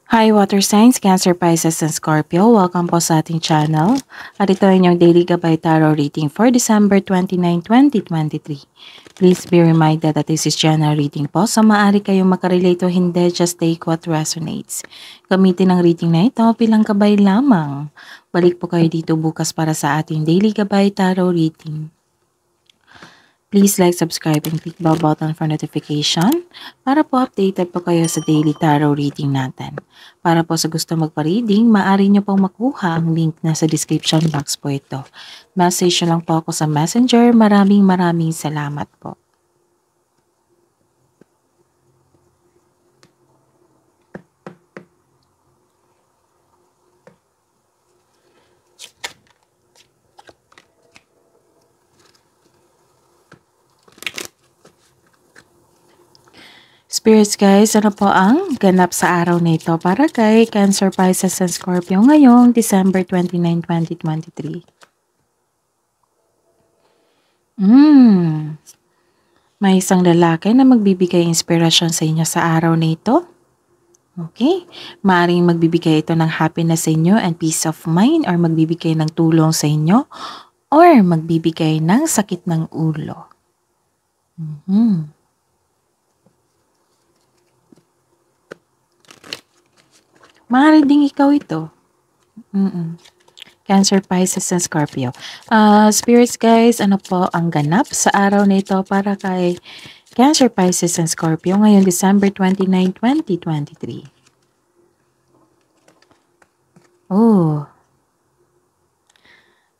Hi Water Signs, Cancer, Pisces, and Scorpio. Welcome po sa ating channel. At ito ay inyong Daily Gabay Tarot reading for December 29, 2023. Please be reminded that this is general reading po. So maaari kayong makarelate o hindi, just take what resonates. Gamitin ang reading na ito bilang gabay lamang. Balik po kayo dito bukas para sa ating Daily Gabay Tarot reading. Please like, subscribe, and click bell button for notification para po updated po kayo sa daily tarot reading natin. Para po sa gusto magpa-reading, maaari nyo pong makuha ang link na sa description box po ito. Message nyo lang po ako sa Messenger. Maraming salamat po. Spirits guys, ano po ang ganap sa araw na ito para kay Cancer, Pisces, and Scorpio ngayong December 29, 2023? May isang lalaki na magbibigay inspirasyon sa inyo sa araw na ito. Okay? Maaring magbibigay ito ng happiness sa inyo and peace of mind, or magbibigay ng tulong sa inyo, or magbibigay ng sakit ng ulo. Maaari ding ikaw ito. Cancer, Pisces, and Scorpio. Spirits guys, ano po ang ganap sa araw na ito para kay Cancer, Pisces, and Scorpio ngayong December 29, 2023?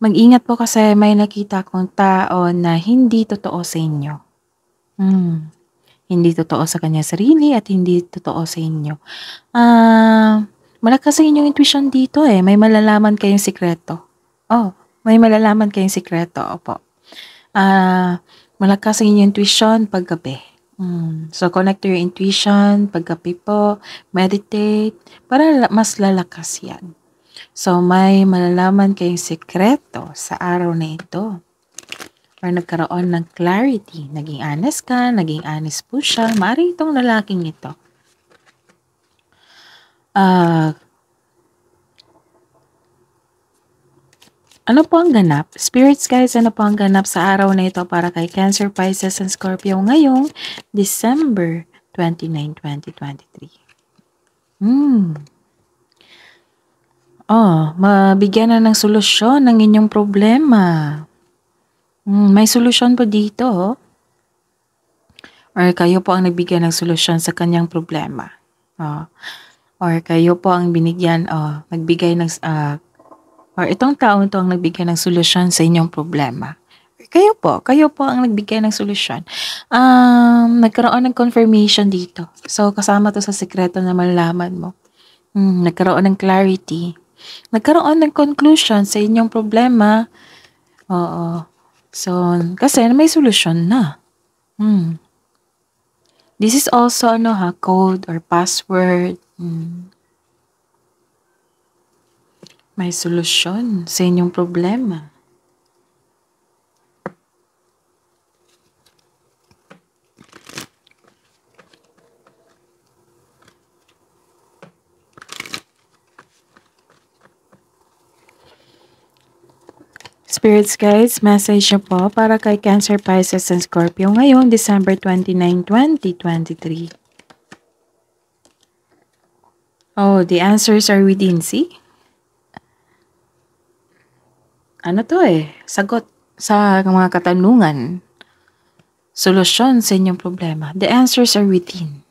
Mag-ingat po kasi may nakita kong tao na hindi totoo sa inyo. Hindi totoo sa kanya sarili at hindi totoo sa inyo. Malakas ang inyong intuition dito eh. May malalaman kayong sikreto. May malalaman kayong sikreto. Opo. Malakas ang inyong intuition paggabi. So, connect to your intuition paggabi po. Meditate. Para mas lalakas yan. So, may malalaman kayong sikreto sa araw na ito. Or nagkaroon ng clarity. Naging honest ka, naging honest po siya. Maaari itong lalaking ito. Ano po ang ganap? Spirits guys, ano po ang ganap sa araw na ito para kay Cancer, Pisces, and Scorpio ngayong December 29, 2023? Mabigyan na ng solusyon ng inyong problema. May solusyon po dito. Or kayo po ang nagbigyan ng solusyon sa kanyang problema. Or kayo po ang binigyan, nagbigay ng, or itong taong ito ang nagbigay ng solusyon sa inyong problema. Kayo po ang nagbigay ng solusyon. Nagkaroon ng confirmation dito. So, kasama to sa sekreto na malalaman mo. Nagkaroon ng clarity. Nagkaroon ng conclusion sa inyong problema. So, kasi may solusyon na. This is also code or password. May solusyon sa inyong problema. Spirits guys, message nyo po para kay Cancer, Pisces, and Scorpio ngayong December 29, 2023. The answers are within. See? Ano to sagot sa mga katanungan. Solusyon sa inyong problema. The answers are within.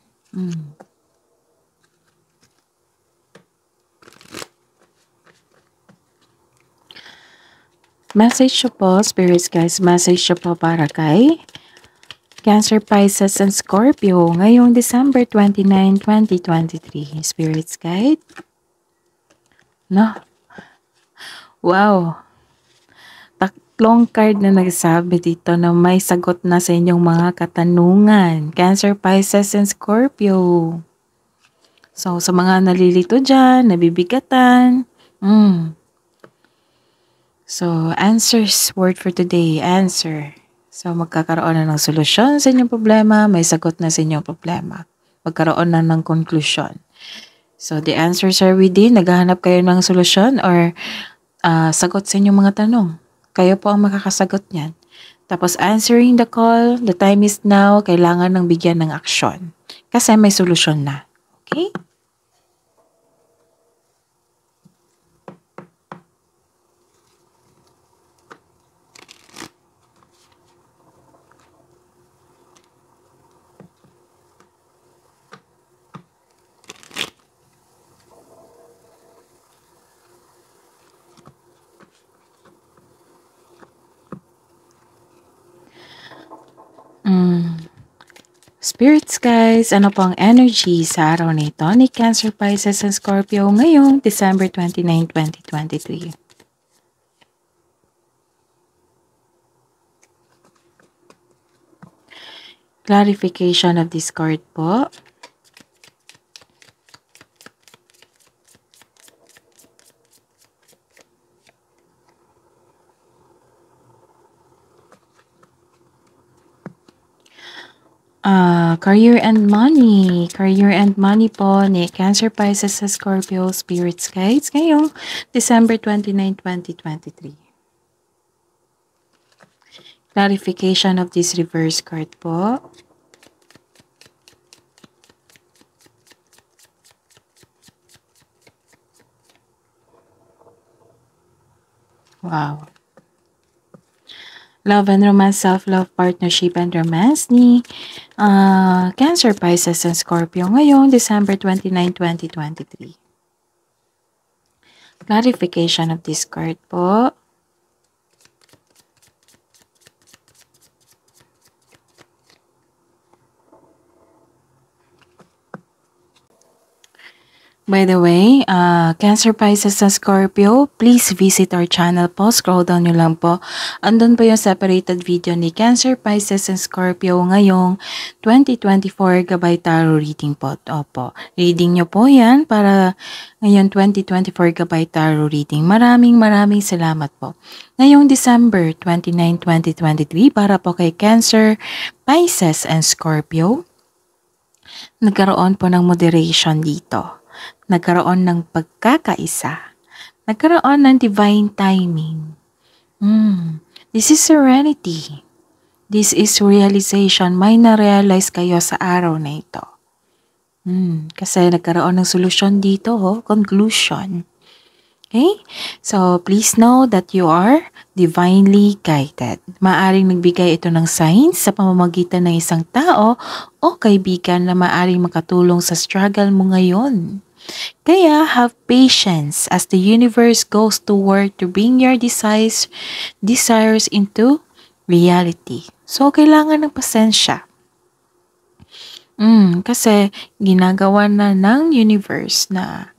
Message nyo po, spirits guys. Message nyo po para kay Cancer, Pisces, and Scorpio ngayong December 29, 2023. Spirits guide. Wow. Tatlong card na nagsabi dito na may sagot na sa inyong mga katanungan. Cancer, Pisces, and Scorpio. So, sa mga nalilito dyan, nabibigatan. So, answers, word for today, answer. So, magkakaroon na ng solusyon sa inyong problema, may sagot na sa inyong problema. Magkaroon na ng conclusion. So, the answers are within. Naghahanap kayo ng solusyon or sagot sa inyong mga tanong. Kayo po ang makakasagot niyan. Tapos, answering the call, the time is now, kailangan ng bigyan ng aksyon. Kasi may solusyon na. Okay? Spirits guys, ano po ang energy sa araw na ito ni Cancer, Pisces, and Scorpio ngayong December 29, 2023? Clarification of this card po. Career and money. Career and money po ni Cancer, Pisces, and Scorpio spirits guides ngayong December 29, 2023. Clarification of this reverse card po. Wow. Love and romance, self-love, partnership, and romance ni Cancer, Pisces, and Scorpio ngayong December 29, 2023. Clarification of this card po. By the way, Cancer, Pisces, and Scorpio, please visit our channel po. Scroll down nyo lang po. Andun po yung separated video ni Cancer, Pisces, and Scorpio ngayong 2024 Gabay Tarot reading po. Opo, reading nyo po yan para ngayon 2024 Gabay Tarot reading. Maraming salamat po. Ngayong December 29, 2023 para po kay Cancer, Pisces, and Scorpio, nagkaroon po ng moderation dito. Nagkaroon ng pagkakaisa. Nagkaroon ng divine timing. This is serenity. This is realization. May na-realize kayo sa araw na ito. Kasi nagkaroon ng solusyon dito, conclusion. Okay? So, please know that you are divinely guided. Maaring nagbigay ito ng signs sa pamamagitan ng isang tao o kaibigan na maaring makatulong sa struggle mo ngayon. Kaya, have patience as the universe goes to work to bring your desires into reality. So, kailangan ng pasensya. Kasi, ginagawa na ng universe na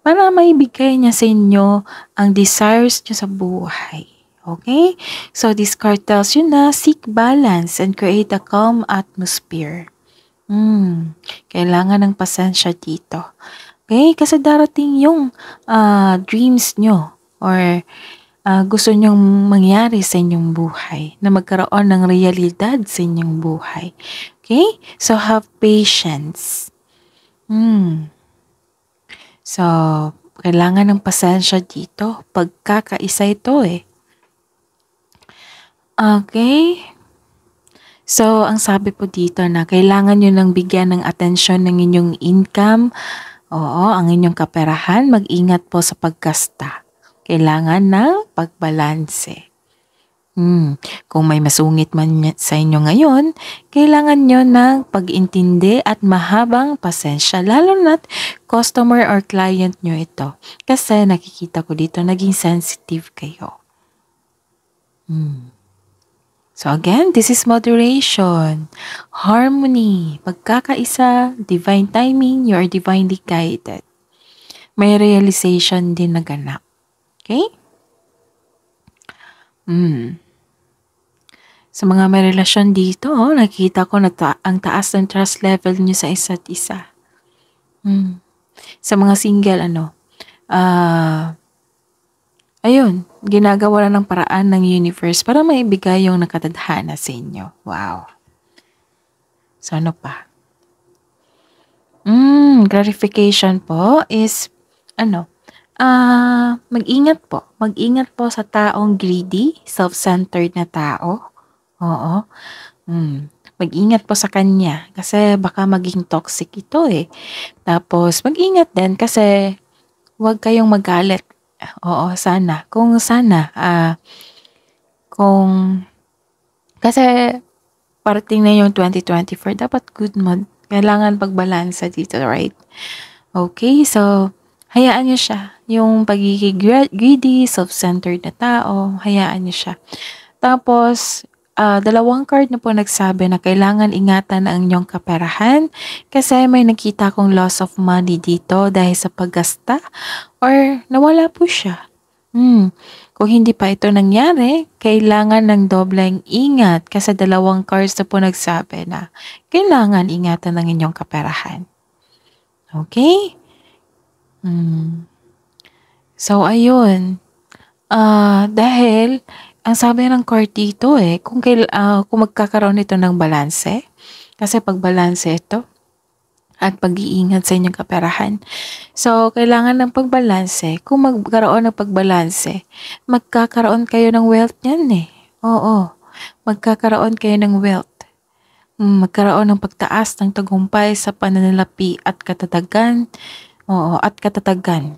para maibigay niya sa inyo ang desires niyo sa buhay. Okay? So, this card tells you na seek balance and create a calm atmosphere. Kailangan ng pasensya dito. Okay? Kasi darating yung dreams nyo or gusto nyong mangyari sa inyong buhay, na magkaroon ng realidad sa inyong buhay. Okay? So, have patience. So, kailangan ng pasensya dito. Pagkakaisa ito Okay? So, ang sabi po dito na kailangan nyo nang bigyan ng atensyon ng inyong income. Oo, ang inyong kaperahan. Mag-ingat po sa paggasta. Kailangan ng pagbalanse. Kung may masungit man sa inyo ngayon, kailangan nyo ng pag-intindi at mahabang pasensya. Lalo na't customer or client nyo ito. Kasi nakikita ko dito, naging sensitive kayo. So again, this is moderation, harmony, pagkakaisa, divine timing, you are divinely guided. May realization din naganap. Okay? Sa mga may relasyon dito, nakita ko na ang taas ng trust level niyo sa isa't isa. Sa mga single, ayun, ginagawa na ng paraan ng universe para maibigay yung nakatadhana sa inyo. Wow. So, ano pa? Clarification po is ano, mag-ingat po. Mag-ingat po sa taong greedy, self-centered na tao. Oo. Mag-ingat po sa kanya kasi baka maging toxic ito eh. Tapos mag-ingat din kasi huwag kayong magalit. Oo, sana. Kung kasi parating na yung 2024, dapat good mood. Kailangan pagbalansa dito, right? Okay, so hayaan niyo siya. Yung pagiging greedy, self-centered na tao, hayaan niyo siya. Tapos, dalawang card na po nagsabi na kailangan ingatan ang inyong kaperahan kasi may nakita kong loss of money dito dahil sa paggasta or nawala po siya. Kung hindi pa ito nangyari, kailangan ng dobleng ingat kasi dalawang cards na po nagsabi na kailangan ingatan ng inyong kaperahan. Okay? So, ayun. Dahil, ang sabi ng court dito kung magkakaroon ito ng balanse, kasi pag balanse ito, at pag-iingat sa inyong kaperahan. So, kailangan ng pagbalanse. Kung magkaroon ng pagbalanse, magkakaroon kayo ng wealth yan eh. Oo, magkakaroon kayo ng wealth. Magkaroon ng pagtaas ng tagumpay sa pananalapi at katatagan. Oo, at katatagan.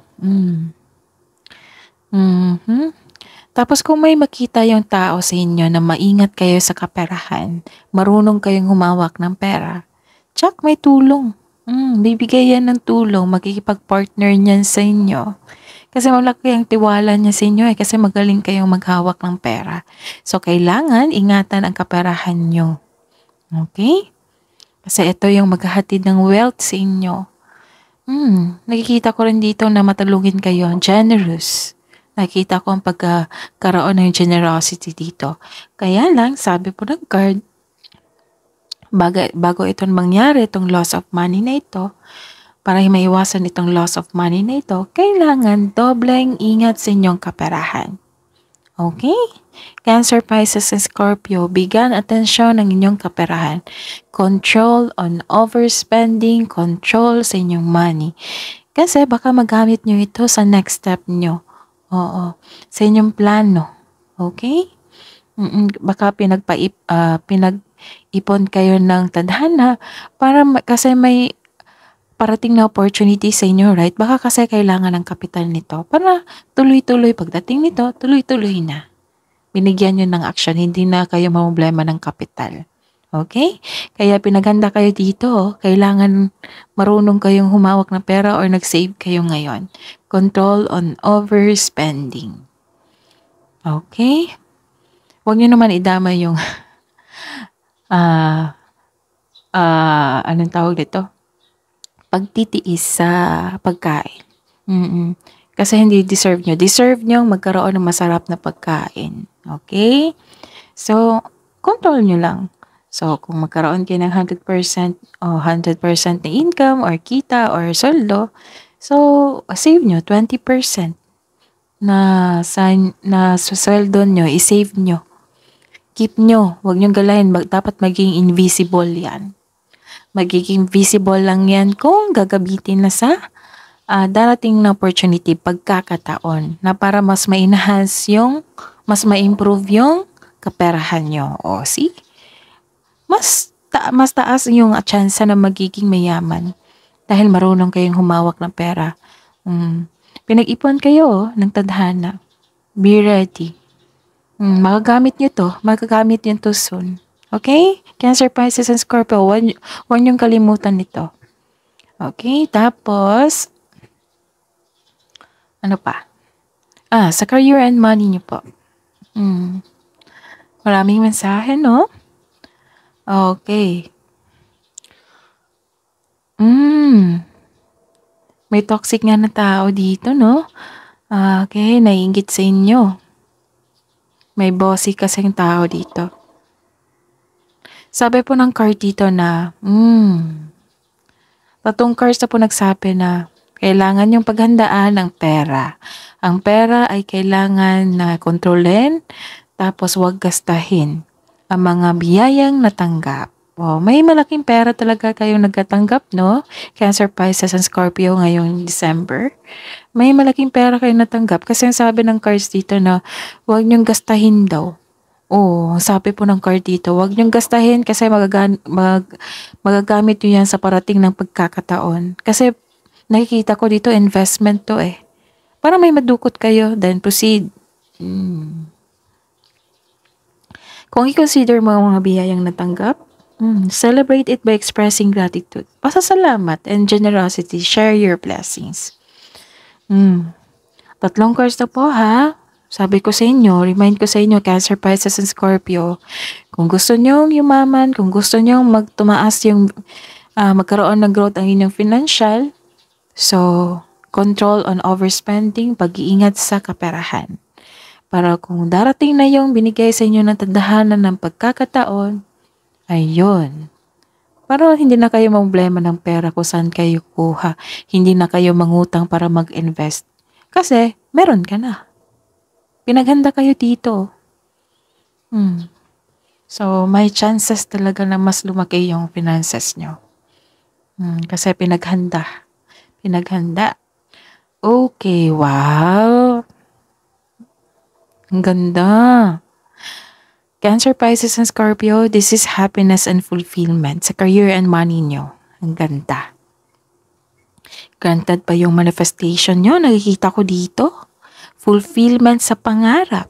Tapos kung may makita yung tao sa inyo na maingat kayo sa kaperahan, marunong kayong humawak ng pera, tsak may tulong. Bibigay yan ng tulong, magkikipag-partner niyan sa inyo. Kasi malaki ang tiwala niya sa inyo kasi magaling kayong maghawak ng pera. So, kailangan ingatan ang kaperahan nyo. Okay? Kasi ito yung maghahatid ng wealth sa inyo. Nakikita ko rin dito na matalungin kayo, generous. Nakikita ko ang pagkakaroon ng generosity dito. Kaya lang, sabi po ng card, bago itong mangyari, itong loss of money na ito, para maiwasan itong loss of money na ito, kailangan dobleng ingat sa inyong kaperahan. Okay? Cancer, Pisces, and Scorpio, bigyan atensyon ng inyong kaperahan. Control on overspending, control sa inyong money. Kasi baka magamit nyo ito sa next step nyo. Oo, sa inyong plano. Okay? Baka pinag-ipon kayo ng tadhana kasi may parating na opportunity sa inyo, right? Baka kasi kailangan ng kapital nito para tuloy-tuloy pagdating nito, tuloy-tuloy na. Binigyan nyo ng action, hindi na kayo mamblema ng kapital. Okay? Kaya pinaghanda kayo dito, kailangan marunong kayong humawak ng pera or nag-save kayo ngayon. Control on overspending. Okay? Huwag nyo naman idama yung anong tawag dito? Pagtitiis sa pagkain. Kasi hindi deserve nyo. Deserve nyo magkaroon ng masarap na pagkain. Okay? So, control nyo lang. So, kung magkaroon kayo ng 100% o 100% na income or kita or soldo, so, save nyo 20% na sa sweldo nyo, i-save nyo. Keep nyo. Huwag nyo galahin. Dapat maging invisible yan. Magiging visible lang yan kung gagabitin na sa darating na opportunity, pagkakataon na para mas ma-enhance mas ma-improve yung kaperahan nyo. O, see? Mas taas yung chance na magiging mayaman dahil marunong kayong humawak ng pera. Pinag-ipon kayo ng tadhana. Be ready. Magagamit nyo to soon. Okay? Cancer, Pisces, and Scorpio, huwag niyong kalimutan nito. Okay? Tapos, ano pa? Sa career and money niyo po. Maraming mensahe, no? Okay. May toxic nga na tao dito, no? Okay, naiingit sa inyo. May bossy kasing tao dito. Sabi po ng card dito na, tatong cards na po nagsabi na kailangan yung paghandaan ng pera. Ang pera ay kailangan na kontrolin, tapos huwag gastahin ang mga biyayang natanggap. Wow, may malaking pera talaga kayong nagkatanggap, no? Cancer, Pisces, and Scorpio ngayong December. May malaking pera kayong natanggap kasi ang sabi ng cards dito na huwag niyong gastahin daw. Oo, sabi po ng card dito, huwag niyong gastahin kasi magagamit niyo yan sa parating ng pagkakataon. Kasi nakikita ko dito, investment to eh. Para may madukot kayo, then proceed. Kung i-consider mo ang mga biyayang natanggap, celebrate it by expressing gratitude. Pasasalamat and generosity. Share your blessings. Tatlong cards na po ha. Sabi ko sa inyo, remind ko sa inyo, Cancer, Pisces, and Scorpio. Kung gusto nyong yumaman, kung gusto nyong magkaroon ng growth ang inyong financial, so, control on overspending, pag-iingat sa kaperahan. Para kung darating na yung binigay sa inyo ng tadhana ng pagkakataon, ayun. Para hindi na kayo problema ng pera kung saan kayo kuha. Hindi na kayo mangutang para mag-invest. Kasi, meron ka na. Pinaghanda kayo dito. So, may chances talaga na mas lumaki yung finances nyo. Kasi pinaghanda. Okay, wow. Ang ganda. Cancer, Pisces, and Scorpio, this is happiness and fulfillment sa career and money nyo. Ang ganda. Granted pa yung manifestation nyo, nakikita ko dito. Fulfillment sa pangarap.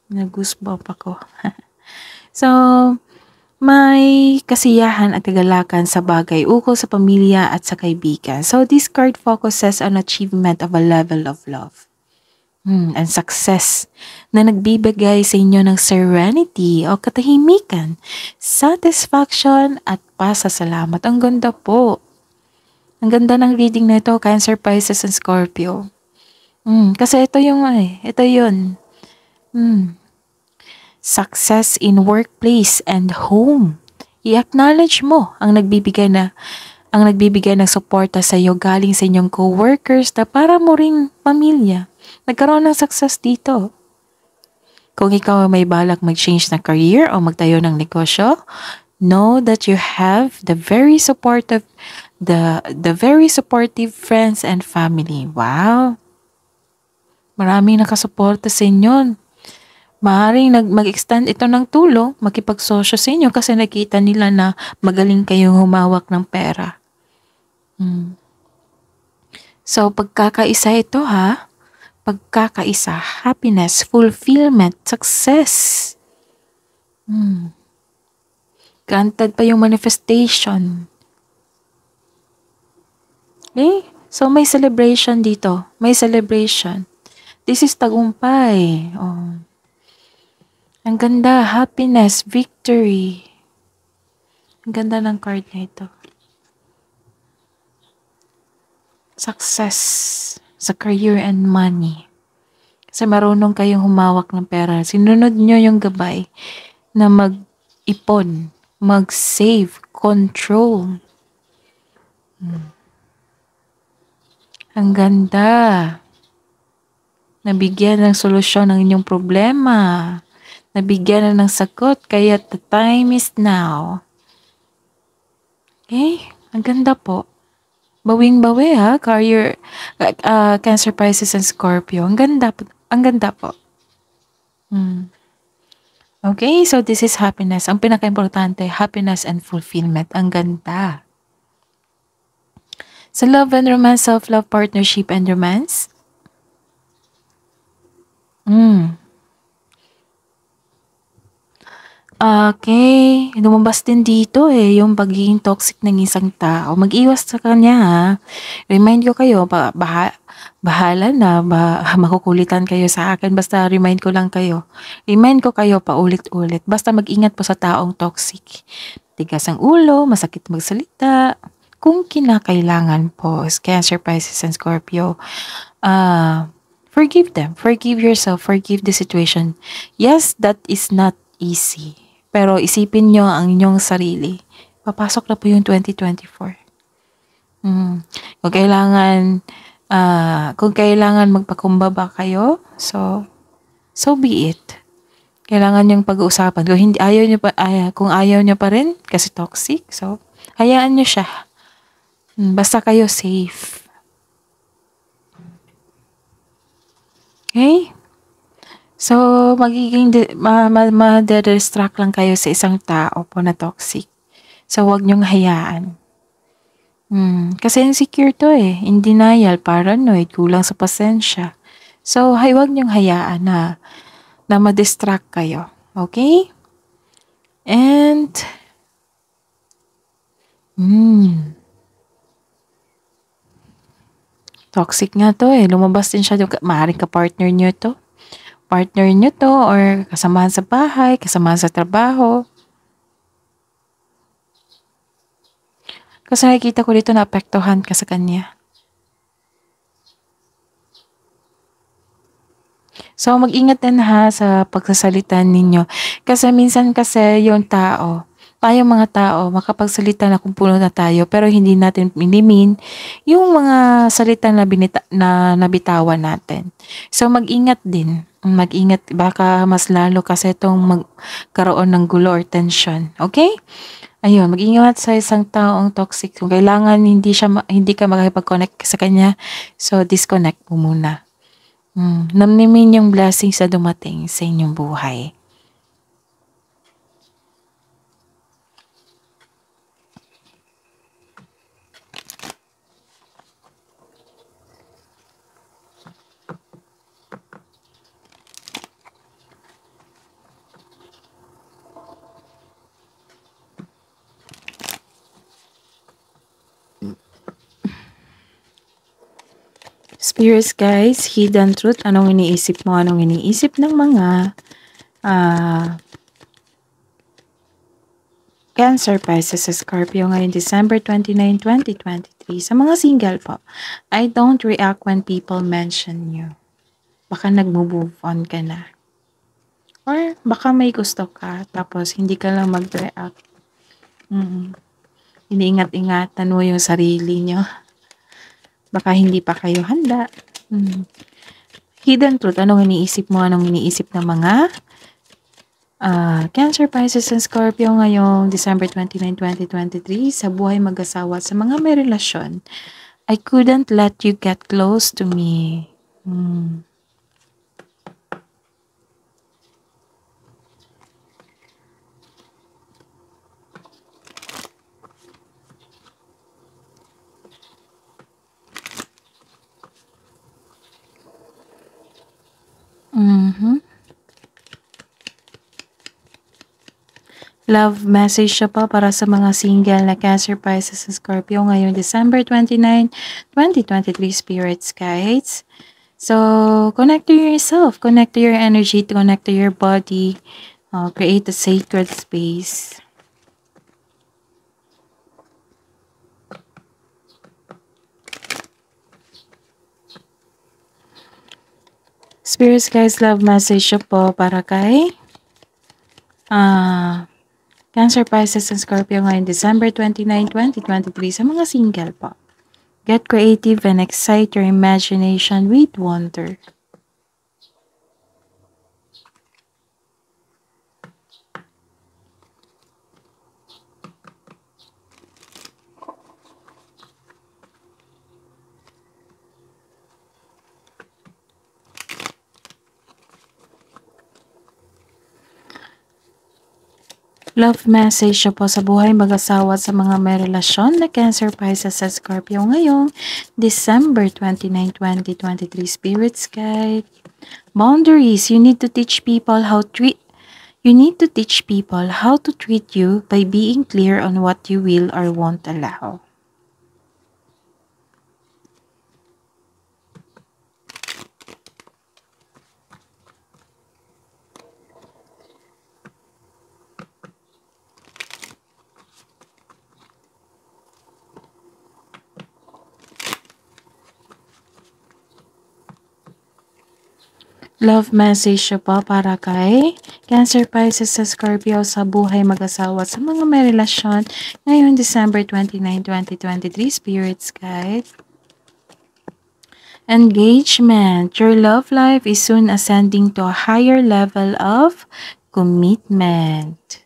Nag-goosebump ako. So, may kasiyahan at kagalakan sa bagay ukol sa pamilya at sa kaibigan. So, this card focuses on achievement of a level of love. And success na nagbibigay sa inyo ng serenity o katahimikan, satisfaction at pasasalamat. Ang ganda po. Ang ganda ng reading na ito, Cancer, Pisces, and Scorpio. Kasi ito yun. Success in workplace and home. I-acknowledge mo ang nagbibigay ng suporta sa iyo galing sa inyong co-workers na para mo ring pamilya. Nagkaroon ng success dito. Kung ikaw may balak mag-change na career o magtayo ng negosyo, know that you have the very supportive friends and family. Wow! Maraming nakasuporta sa inyo. Maaaring mag-extend ito ng tulong, makipagsosyo sa inyo kasi nakita nila na magaling kayong humawak ng pera. So, pagkakaisa ito ha. Pagkakaisa, happiness, fulfillment, success. Granted pa yung manifestation. Okay? So, may celebration dito. May celebration. This is tagumpay. Oh. Ang ganda, happiness, victory. Ang ganda ng card na ito. Success sa career and money. Kasi marunong kayong humawak ng pera. Sinunod nyo yung gabay na mag-ipon, mag-save, control. Ang ganda. Nabigyan ng solusyon ng inyong problema. Nabigyan na ng sagot, kaya the time is now. Okay? Ang ganda po. Bawing-bawi ha, career, Cancer, Pisces, and Scorpio. Ang ganda po. Okay, so this is happiness. Ang pinaka-importante, happiness and fulfillment. Ang ganda. Sa love and romance, self-love, partnership, and romance. Okay, lumabas din dito yung pagiging toxic ng isang tao. Mag-iwas sa kanya ha. Remind ko kayo, bahala na, makukulitan kayo sa akin. Basta remind ko lang kayo. Remind ko kayo paulit-ulit. Basta mag-ingat po sa taong toxic. Tigas ang ulo, masakit magsalita. Kung kinakailangan po, Cancer, Pisces, and Scorpio, forgive them. Forgive yourself. Forgive the situation. Yes, that is not easy. Pero isipin nyo ang inyong sarili. Papasok na po yung 2024. Kung kailangan magpakumbaba kayo, so be it. Kailangan niyong pag-uusapan. Kung hindi ayaw niyo pa kung ayaw niyo pa rin kasi toxic, so hayaan niyo siya. Basta kayo safe. Okay? So, magiging ma-distract lang kayo sa isang tao po na toxic. So, huwag niyong hayaan. Kasi insecure to in denial, paranoid, kulang sa pasensya. So, huwag niyong hayaan na ma-distract kayo. Okay? And, toxic nga to lumabas din siya, maaaring ka-partner niyo to. Partner niyo to or kasamahan sa bahay, kasamahan sa trabaho. Kasi nakikita ko dito na apektuhan ka sa kanya. So, mag-ingat din ha sa pagsasalita ninyo. Kasi minsan kasi yung tao, tayong mga tao, makapagsalita na kung puno na tayo, pero hindi natin minimin yung mga salita na, nabitawan natin. So, mag-ingat din. Mag-ingat, baka mas lalo kasi itong magkaroon ng gulo or tension. Okay? Ayun, mag-ingat sa isang taong toxic. Kung kailangan hindi ka makipag-connect sa kanya, so disconnect mo muna. Namnimin yung blessings sa dumating sa inyong buhay. Spirits guys, hidden truth, anong iniisip mo, anong iniisip ng mga Cancer, Pisces, Scorpio ngayon December 29, 2023. Sa mga single po, I don't react when people mention you. Baka nag-move on ka na. Or baka may gusto ka, tapos hindi ka lang mag-react. Iniingat-ingatan mo yung sarili nyo. Baka hindi pa kayo handa. Hidden truth, anong iniisip mo, anong iniisip ng mga Cancer, Pisces, and Scorpio ngayong December 29, 2023 sa buhay mag-asawa sa mga may relasyon. I couldn't let you get close to me. Love message siya pa para sa mga single na Cancer, Pisces, and Scorpio ngayong December 29, 2023 spirits guides. So, connect to yourself, connect to your energy, connect to your body, create a sacred space. Spirits guys, love message siya po para kay Cancer, Pisces, and Scorpio ngayon December 29, 2023 sa mga single po. Get creative and excite your imagination with wonder. Love message siya po sa buhay mag-asawa sa mga may relasyon na Cancer, Pisces, at Scorpio ngayong December 29, 2023 spirits guide. Boundaries, you need to teach people how to treat you by being clear on what you will or won't allow. Love message siya po para kay Cancer, Pisces, sa Scorpio sa buhay mag-asawa sa mga may relasyon ngayon December 29, 2023 spirits guide. Engagement. Your love life is soon ascending to a higher level of commitment.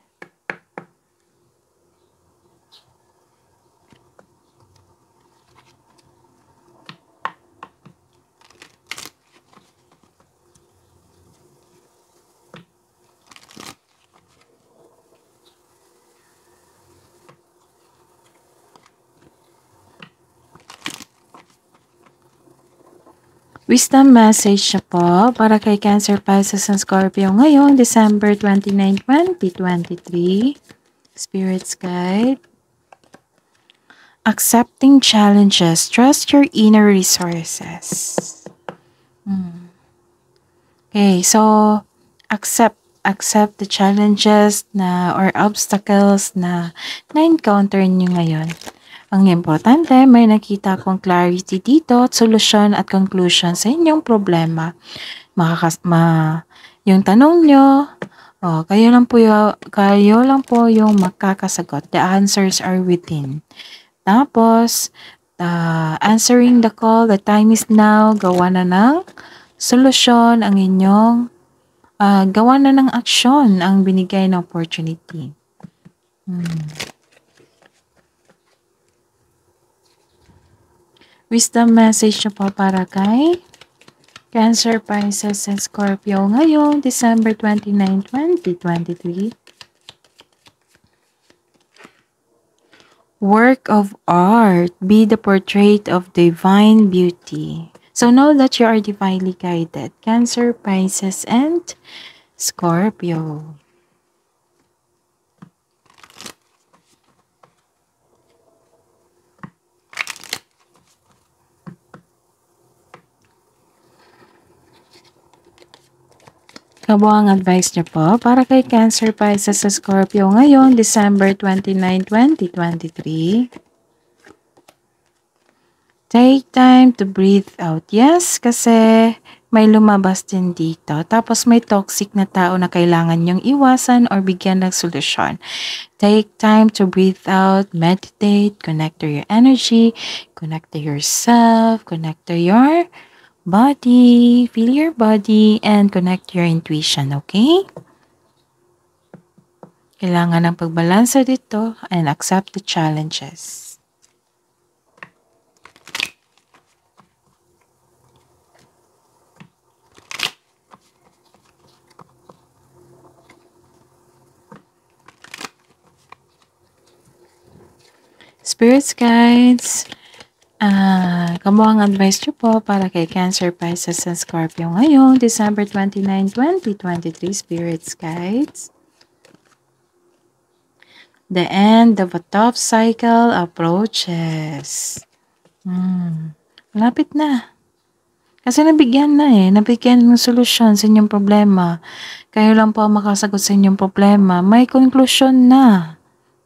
Wisdom message na po para kay Cancer, Pisces, and Scorpio ngayong December 29, 2023. Spirit's Guide. Accepting challenges. Trust your inner resources. Okay, so accept the challenges na or obstacles na na-encounter niyo ngayon. Ang importante, may nakita akong clarity dito at solusyon at conclusion sa inyong problema. Yung tanong nyo, kayo lang po yung makakasagot. The answers are within. Tapos, answering the call, the time is now, gawa na ng solusyon ang inyong, gawa na ng aksyon ang binigay na opportunity. Wisdom message na po para kay Cancer, Pisces, and Scorpio ngayong December 29, 2023. Work of art, be the portrait of divine beauty. So know that you are divinely guided. Cancer, Pisces, and Scorpio. Kabuang advice niyo po para kay Cancer, Pisces, sa Scorpio ngayong December 29, 2023. Take time to breathe out. Yes, kasi may lumabas din dito. Tapos may toxic na tao na kailangan niyong iwasan or bigyan ng solusyon. Take time to breathe out, meditate, connect to your energy, connect to yourself, connect to your body, feel your body, and connect your intuition, okay? Kailangan ng pagbalansa dito and accept the challenges. Spirits, guides, kabuang advice nyo po para kay Cancer, Pisces, and Scorpio ngayong December 29, 2023, Spirits, guides. The end of a tough cycle approaches. Malapit na. Kasi nabigyan ng solusyon sa inyong problema. Kayo lang po ang makasagot sa inyong problema. May conclusion na.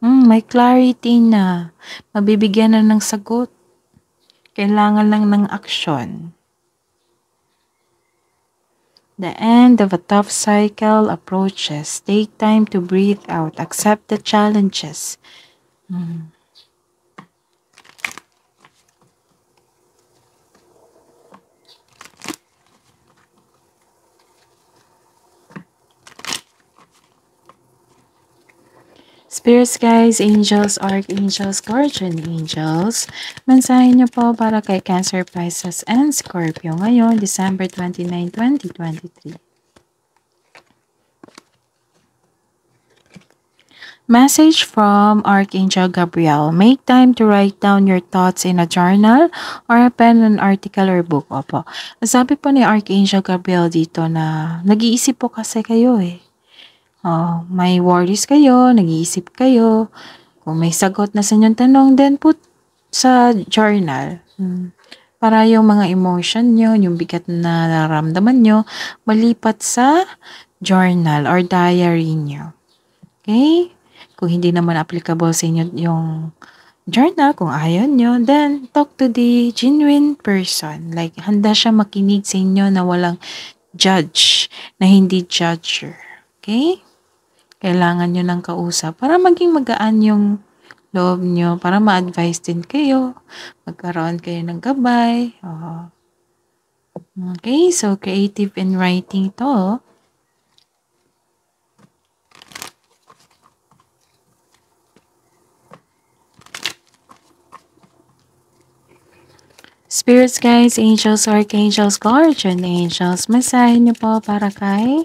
May clarity na. Mabibigyan na ng sagot. Kailangan lang ng aksyon. The end of a tough cycle approaches. Take time to breathe out. Accept the challenges. Spirits, guides, angels, archangels, guardian angels, mensahe niyo po para kay Cancer, Pisces, and Scorpio ngayon, December 29, 2023. Message from Archangel Gabriel. Make time to write down your thoughts in a journal or a pen, an article, or book. Opo. Sabi po ni Archangel Gabriel dito na nag-iisip po kasi kayo may worries kayo, nag-iisip kayo. Kung may sagot na sa inyong tanong, then put sa journal. Para yung mga emotion nyo, yung bigat na nararamdaman nyo, malipat sa journal or diary nyo. Okay? Kung hindi naman applicable sa inyo yung journal, kung ayaw nyo, then talk to the genuine person. Like, handa siya makinig sa inyo na walang judge, na hindi judger. Okay? Kailangan nyo ng kausap para maging magaan yung loob nyo, para ma-advise din kayo, magkaroon kayo ng gabay. Okay, so creative in writing to. Spirits, guides, angels, archangels, guardian angels, mensahe niyo po para kay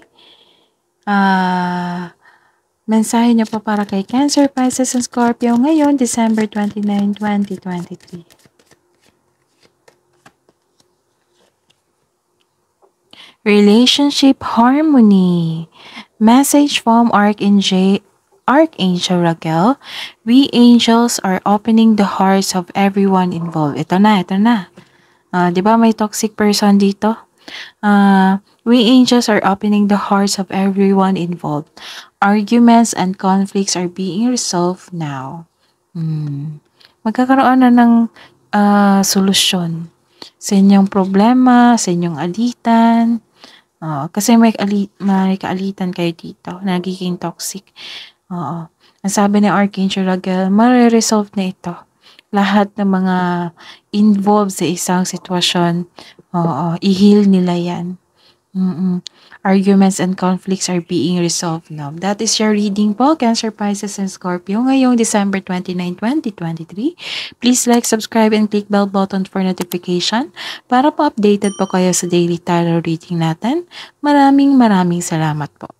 mensahe niyo po para kay Cancer, Pisces, and Scorpio ngayon, December 29, 2023. Relationship harmony. Message from Archangel Raquel. We angels are opening the hearts of everyone involved. Ito na. Di ba may toxic person dito? We angels are opening the hearts of everyone involved. Arguments and conflicts are being resolved now. Magkakaroon na ng solusyon sa inyong problema, sa inyong alitan. Kasi may kaalitan kayo dito na nagiging toxic. Oo. Ang sabi ni Archangel Raquel, mare-resolve na ito. Lahat ng mga involved sa isang sitwasyon, i-heal nila yan. Arguments and conflicts are being resolved now. That is your reading po, Cancer, Pisces, and Scorpio ngayong December 29, 2023. Please like, subscribe, and click bell button for notification para po updated po kayo sa daily tarot reading natin. Maraming salamat po.